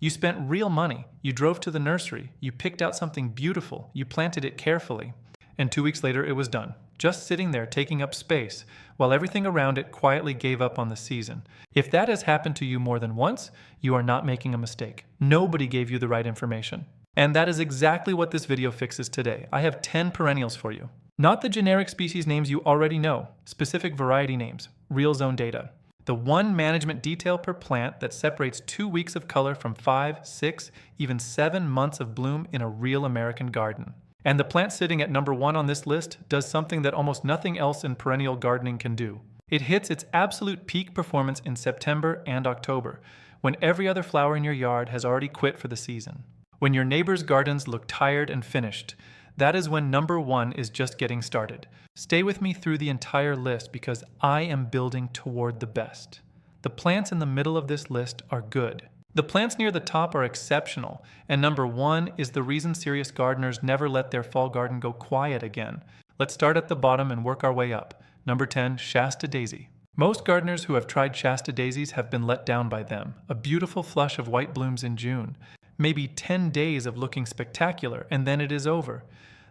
You spent real money. You drove to the nursery. You picked out something beautiful. You planted it carefully. And 2 weeks later, it was done, just sitting there taking up space, while everything around it quietly gave up on the season. If that has happened to you more than once, you are not making a mistake. Nobody gave you the right information. And that is exactly what this video fixes today. I have 10 perennials for you. Not the generic species names you already know, specific variety names, real zone data. The one management detail per plant that separates 2 weeks of color from 5, 6, even 7 months of bloom in a real American garden. And the plant sitting at number 1 on this list does something that almost nothing else in perennial gardening can do. It hits its absolute peak performance in September and October, when every other flower in your yard has already quit for the season. When your neighbors' gardens look tired and finished, that is when number 1 is just getting started. Stay with me through the entire list because I am building toward the best. The plants in the middle of this list are good. The plants near the top are exceptional, and number 1 is the reason serious gardeners never let their fall garden go quiet again. Let's start at the bottom and work our way up. Number 10, Shasta Daisy. Most gardeners who have tried Shasta Daisies have been let down by them. A beautiful flush of white blooms in June. Maybe 10 days of looking spectacular, and then it is over.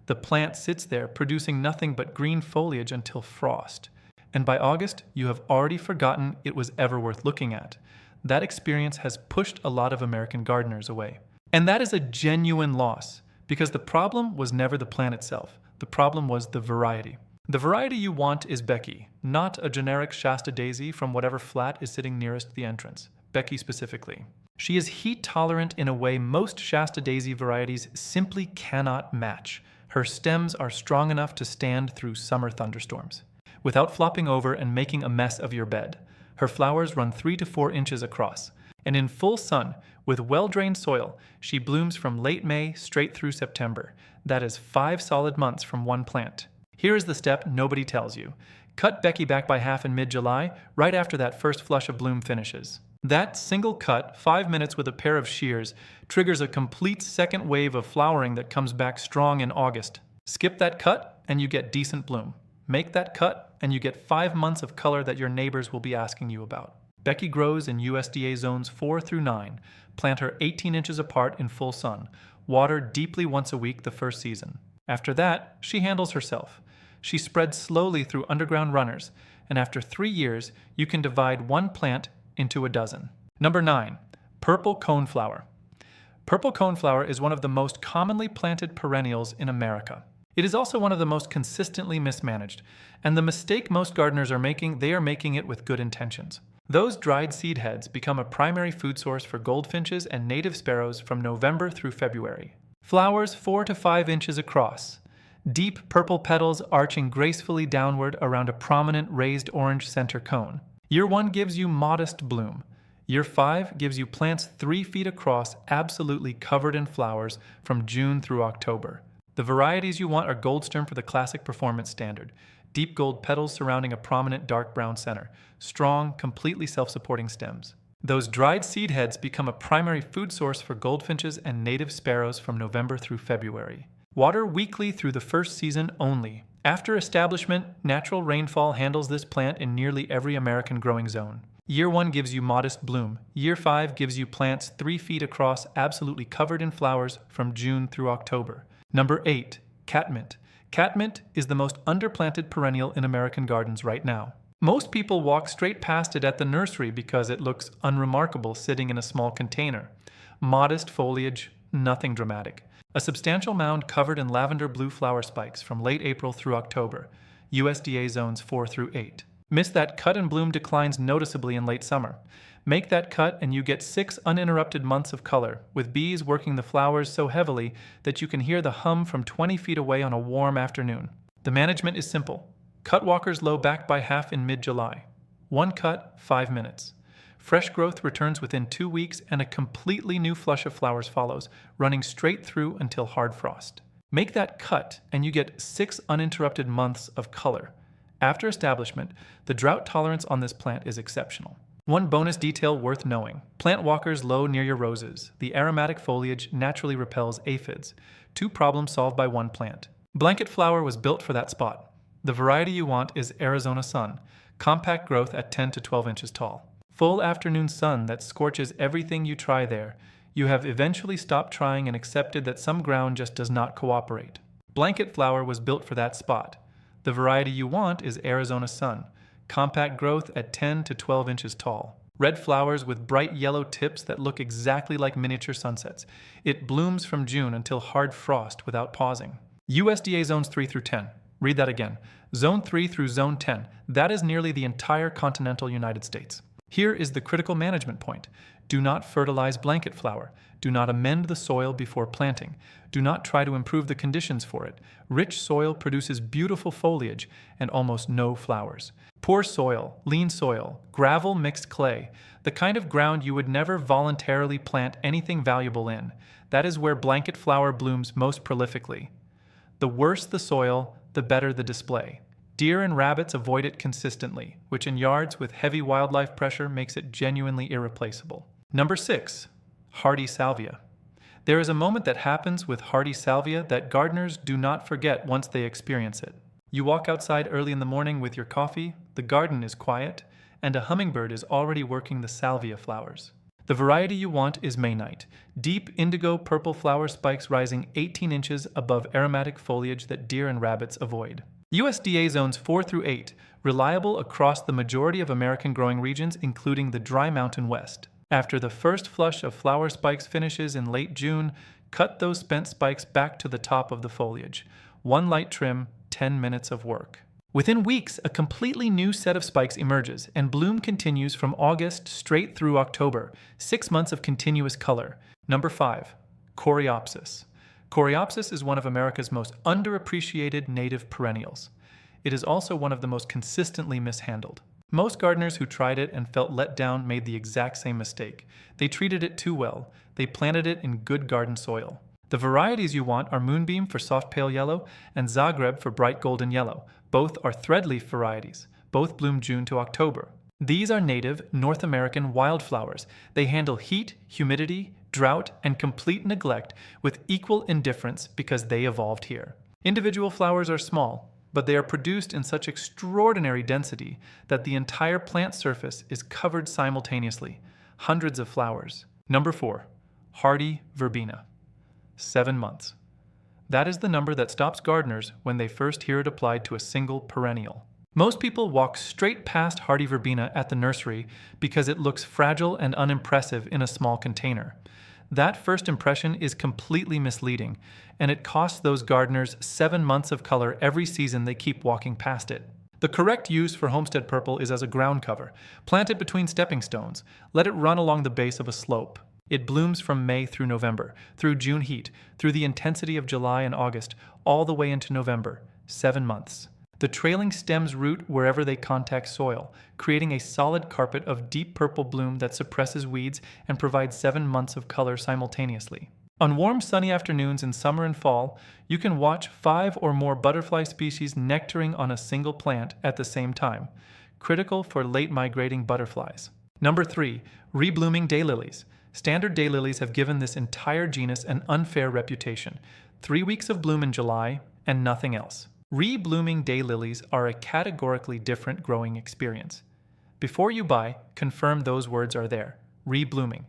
The plant sits there producing nothing but green foliage until frost. And by August, you have already forgotten it was ever worth looking at. That experience has pushed a lot of American gardeners away. And that is a genuine loss, because the problem was never the plant itself. The problem was the variety. The variety you want is Becky, not a generic Shasta Daisy from whatever flat is sitting nearest the entrance. Becky specifically. She is heat tolerant in a way most Shasta Daisy varieties simply cannot match. Her stems are strong enough to stand through summer thunderstorms, without flopping over and making a mess of your bed. Her flowers run 3 to 4 inches across, and in full sun, with well-drained soil, she blooms from late May straight through September. That is 5 solid months from one plant. Here is the step nobody tells you. Cut Becky back by half in mid-July, right after that first flush of bloom finishes. That single cut, 5 minutes with a pair of shears, triggers a complete second wave of flowering that comes back strong in August. Skip that cut, and you get decent bloom. Make that cut, and you get 5 months of color that your neighbors will be asking you about. Becky grows in USDA zones 4 through 9. Plant her 18 inches apart in full sun. Water deeply once a week the first season. After that, she handles herself. She spreads slowly through underground runners, and after 3 years, you can divide one plant into a dozen. Number 9, purple coneflower. Purple coneflower is one of the most commonly planted perennials in America. It is also one of the most consistently mismanaged, and the mistake most gardeners are making, they are making it with good intentions. Those dried seed heads become a primary food source for goldfinches and native sparrows from November through February. Flowers 4 to 5 inches across. Deep purple petals arching gracefully downward around a prominent raised orange center cone. Year 1 gives you modest bloom. Year 5 gives you plants 3 feet across, absolutely covered in flowers from June through October. The varieties you want are Goldstern for the classic performance standard. Deep gold petals surrounding a prominent dark brown center. Strong, completely self-supporting stems. Those dried seed heads become a primary food source for goldfinches and native sparrows from November through February. Water weekly through the first season only. After establishment, natural rainfall handles this plant in nearly every American growing zone. Year 1 gives you modest bloom. Year 5 gives you plants 3 feet across, absolutely covered in flowers from June through October. Number 8, catmint. Catmint is the most underplanted perennial in American gardens right now. Most people walk straight past it at the nursery because it looks unremarkable sitting in a small container. Modest foliage, nothing dramatic. A substantial mound covered in lavender blue flower spikes from late April through October, USDA zones 4 through 8. Miss that cut and bloom declines noticeably in late summer. Make that cut and you get 6 uninterrupted months of color, with bees working the flowers so heavily that you can hear the hum from 20 feet away on a warm afternoon. The management is simple. Cut walkers low back by half in mid-July. One cut, 5 minutes. Fresh growth returns within 2 weeks and a completely new flush of flowers follows, running straight through until hard frost. Make that cut and you get 6 uninterrupted months of color. After establishment, the drought tolerance on this plant is exceptional. One bonus detail worth knowing. Plant walkers low near your roses. The aromatic foliage naturally repels aphids. 2 problems solved by one plant. Blanket flower was built for that spot. The variety you want is Arizona Sun, compact growth at 10 to 12 inches tall. Full afternoon sun that scorches everything you try there. You have eventually stopped trying and accepted that some ground just does not cooperate. Blanket flower was built for that spot. The variety you want is Arizona Sun, compact growth at 10 to 12 inches tall. Red flowers with bright yellow tips that look exactly like miniature sunsets. It blooms from June until hard frost without pausing. USDA zones 3 through 10. Read that again. Zone 3 through Zone 10. That is nearly the entire continental United States. Here is the critical management point. Do not fertilize blanket flower. Do not amend the soil before planting. Do not try to improve the conditions for it. Rich soil produces beautiful foliage and almost no flowers. Poor soil, lean soil, gravel mixed clay, the kind of ground you would never voluntarily plant anything valuable in. That is where blanket flower blooms most prolifically. The worse the soil, the better the display. Deer and rabbits avoid it consistently, which in yards with heavy wildlife pressure makes it genuinely irreplaceable. Number 6. Hardy Salvia. There is a moment that happens with hardy salvia that gardeners do not forget once they experience it. You walk outside early in the morning with your coffee, the garden is quiet, and a hummingbird is already working the salvia flowers. The variety you want is Maynite, deep indigo purple flower spikes rising 18 inches above aromatic foliage that deer and rabbits avoid. USDA zones 4 through 8, reliable across the majority of American growing regions, including the dry mountain west. After the first flush of flower spikes finishes in late June, cut those spent spikes back to the top of the foliage. One light trim, 10 minutes of work. Within weeks, a completely new set of spikes emerges, and bloom continues from August straight through October, 6 months of continuous color. Number 5. Coreopsis. Coreopsis is one of America's most underappreciated native perennials. It is also one of the most consistently mishandled. Most gardeners who tried it and felt let down made the exact same mistake. They treated it too well. They planted it in good garden soil. The varieties you want are Moonbeam for soft pale yellow and Zagreb for bright golden yellow. Both are threadleaf varieties. Both bloom June to October. These are native North American wildflowers. They handle heat, humidity, drought, and complete neglect with equal indifference because they evolved here. Individual flowers are small, but they are produced in such extraordinary density that the entire plant surface is covered simultaneously. Hundreds of flowers. Number 4. Hardy Verbena. 7 months. That is the number that stops gardeners when they first hear it applied to a single perennial. Most people walk straight past hardy verbena at the nursery because it looks fragile and unimpressive in a small container. That first impression is completely misleading, and it costs those gardeners 7 months of color every season they keep walking past it. The correct use for homestead purple is as a ground cover. Plant it between stepping stones. Let it run along the base of a slope. It blooms from May through November, through June heat, through the intensity of July and August, all the way into November. 7 months. The trailing stems root wherever they contact soil, creating a solid carpet of deep purple bloom that suppresses weeds and provides 7 months of color simultaneously. On warm sunny afternoons in summer and fall, you can watch 5 or more butterfly species nectaring on a single plant at the same time, critical for late migrating butterflies. Number 3. Reblooming daylilies. Standard daylilies have given this entire genus an unfair reputation. 3 weeks of bloom in July and nothing else. Reblooming daylilies are a categorically different growing experience. Before you buy, confirm those words are there. Reblooming.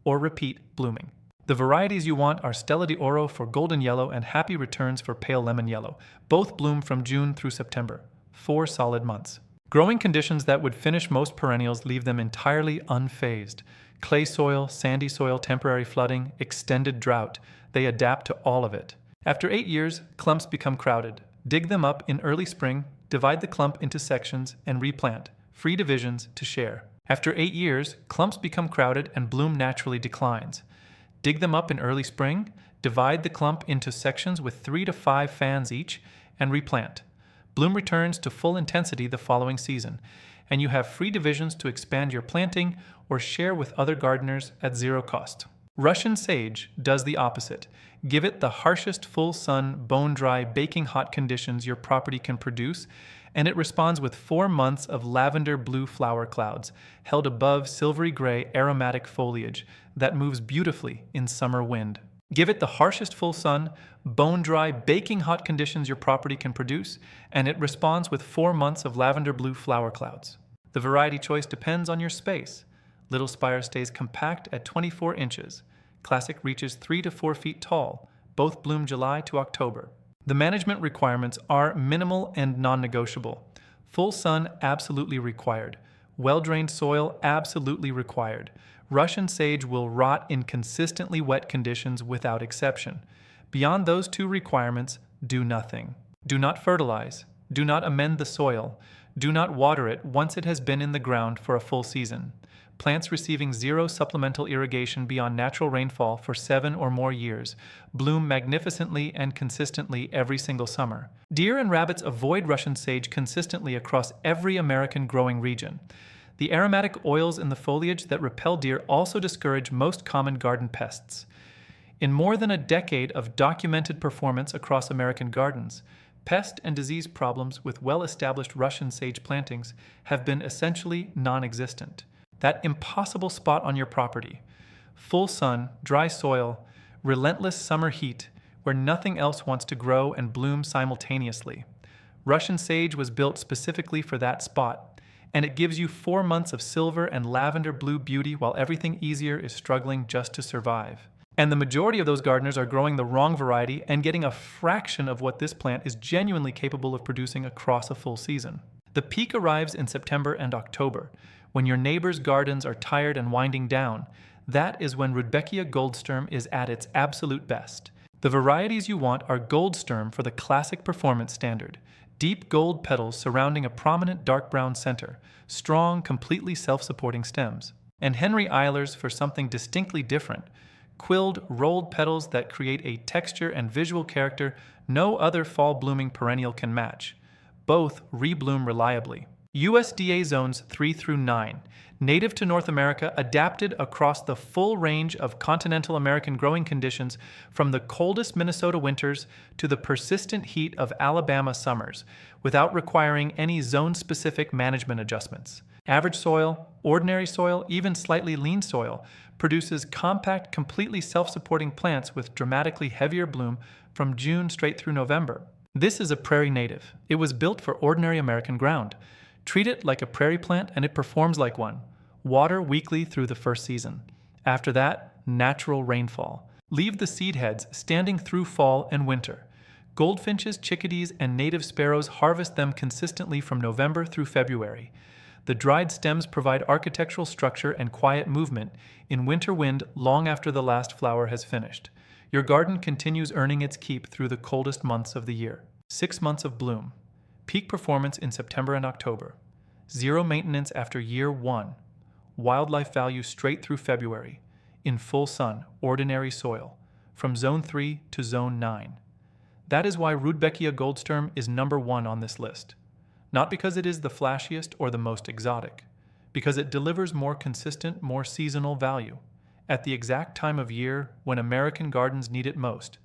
Or repeat blooming. The varieties you want are Stella de Oro for golden yellow and Happy Returns for pale lemon yellow. Both bloom from June through September. 4 solid months. Growing conditions that would finish most perennials leave them entirely unfazed. Clay soil, sandy soil, temporary flooding, extended drought. They adapt to all of it. After 8 years, clumps become crowded. Dig them up in early spring, divide the clump into sections, and replant. Free divisions to share. After 8 years, clumps become crowded and bloom naturally declines. Dig them up in early spring, divide the clump into sections with 3 to 5 fans each, and replant. Bloom returns to full intensity the following season, and you have free divisions to expand your planting or share with other gardeners at 0 cost. Russian sage does the opposite. Give it the harshest full sun, bone-dry, baking hot conditions your property can produce, and it responds with 4 months of lavender blue flower clouds, held above silvery gray aromatic foliage that moves beautifully in summer wind. Give it the harshest full sun, bone-dry, baking hot conditions your property can produce, and it responds with 4 months of lavender blue flower clouds. The variety choice depends on your space. Little Spire stays compact at 24 inches. Classic reaches 3 to 4 feet tall. Both bloom July to October. The management requirements are minimal and non-negotiable. Full sun absolutely required. Well-drained soil absolutely required. Russian sage will rot in consistently wet conditions without exception. Beyond those two requirements, do nothing. Do not fertilize. Do not amend the soil. Do not water it once it has been in the ground for a full season. Plants receiving zero supplemental irrigation beyond natural rainfall for 7 or more years bloom magnificently and consistently every single summer. Deer and rabbits avoid Russian sage consistently across every American growing region. The aromatic oils in the foliage that repel deer also discourage most common garden pests. In more than a decade of documented performance across American gardens, pest and disease problems with well-established Russian sage plantings have been essentially non-existent. That impossible spot on your property, full sun, dry soil, relentless summer heat, where nothing else wants to grow and bloom simultaneously. Russian sage was built specifically for that spot, and it gives you 4 months of silver and lavender blue beauty while everything easier is struggling just to survive. And the majority of those gardeners are growing the wrong variety and getting a fraction of what this plant is genuinely capable of producing across a full season. The peak arrives in September and October. When your neighbors' gardens are tired and winding down, that is when Rudbeckia goldsturm is at its absolute best. The varieties you want are goldsturm for the classic performance standard. Deep gold petals surrounding a prominent dark brown center, strong, completely self-supporting stems. And Henry Eilers for something distinctly different. Quilled, rolled petals that create a texture and visual character no other fall-blooming perennial can match. Both rebloom reliably. USDA zones 3 through 9, native to North America, adapted across the full range of continental American growing conditions from the coldest Minnesota winters to the persistent heat of Alabama summers, without requiring any zone-specific management adjustments. Average soil, ordinary soil, even slightly lean soil, produces compact, completely self-supporting plants with dramatically heavier bloom from June straight through November. This is a prairie native. It was built for ordinary American ground. Treat it like a prairie plant and it performs like one. Water weekly through the first season. After that, natural rainfall. Leave the seed heads standing through fall and winter. Goldfinches, chickadees, and native sparrows harvest them consistently from November through February. The dried stems provide architectural structure and quiet movement in winter wind long after the last flower has finished. Your garden continues earning its keep through the coldest months of the year. 6 months of bloom. Peak performance in September and October. Zero maintenance after year 1. Wildlife value straight through February. In full sun, ordinary soil. From Zone 3 to Zone 9. That is why Rudbeckia goldsturm is number 1 on this list. Not because it is the flashiest or the most exotic. Because it delivers more consistent, more seasonal value. At the exact time of year when American gardens need it most,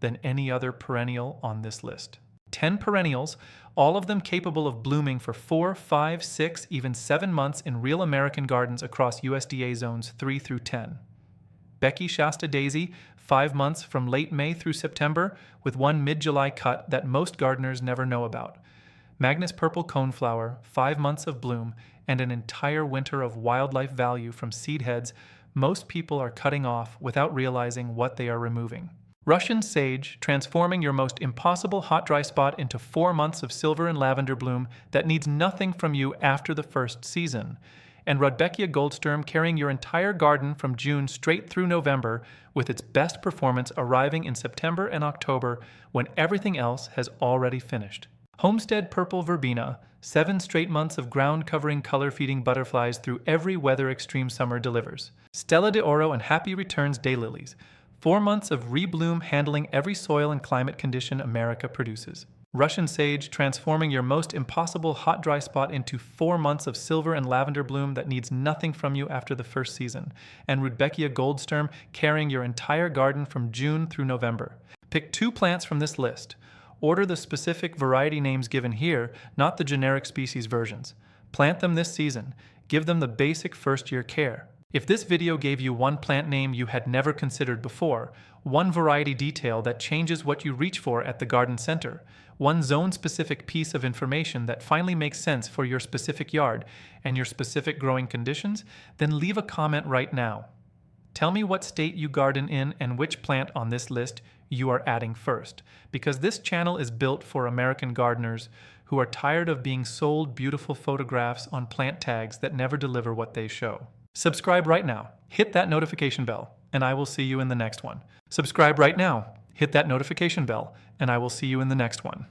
than any other perennial on this list. 10 perennials, all of them capable of blooming for 4, 5, 6, even 7 months in real American gardens across USDA zones 3 through 10. Becky Shasta Daisy, 5 months from late May through September, with one mid-July cut that most gardeners never know about. Magnus Purple Coneflower, 5 months of bloom, and an entire winter of wildlife value from seed heads most people are cutting off without realizing what they are removing. Russian sage, transforming your most impossible hot dry spot into 4 months of silver and lavender bloom that needs nothing from you after the first season. And Rudbeckia goldsturm carrying your entire garden from June straight through November with its best performance arriving in September and October when everything else has already finished. Homestead Purple Verbena, 7 straight months of ground-covering color-feeding butterflies through every weather extreme summer delivers. Stella de Oro and Happy Returns daylilies, 4 months of rebloom handling every soil and climate condition America produces. Russian sage transforming your most impossible hot dry spot into 4 months of silver and lavender bloom that needs nothing from you after the first season. And Rudbeckia goldsturm carrying your entire garden from June through November. Pick 2 plants from this list. Order the specific variety names given here, not the generic species versions. Plant them this season. Give them the basic first-year care. If this video gave you one plant name you had never considered before, one variety detail that changes what you reach for at the garden center, one zone-specific piece of information that finally makes sense for your specific yard and your specific growing conditions, then leave a comment right now. Tell me what state you garden in and which plant on this list you are adding first, because this channel is built for American gardeners who are tired of being sold beautiful photographs on plant tags that never deliver what they show. Subscribe right now. Hit that notification bell, and I will see you in the next one. Subscribe right now. Hit that notification bell, and I will see you in the next one.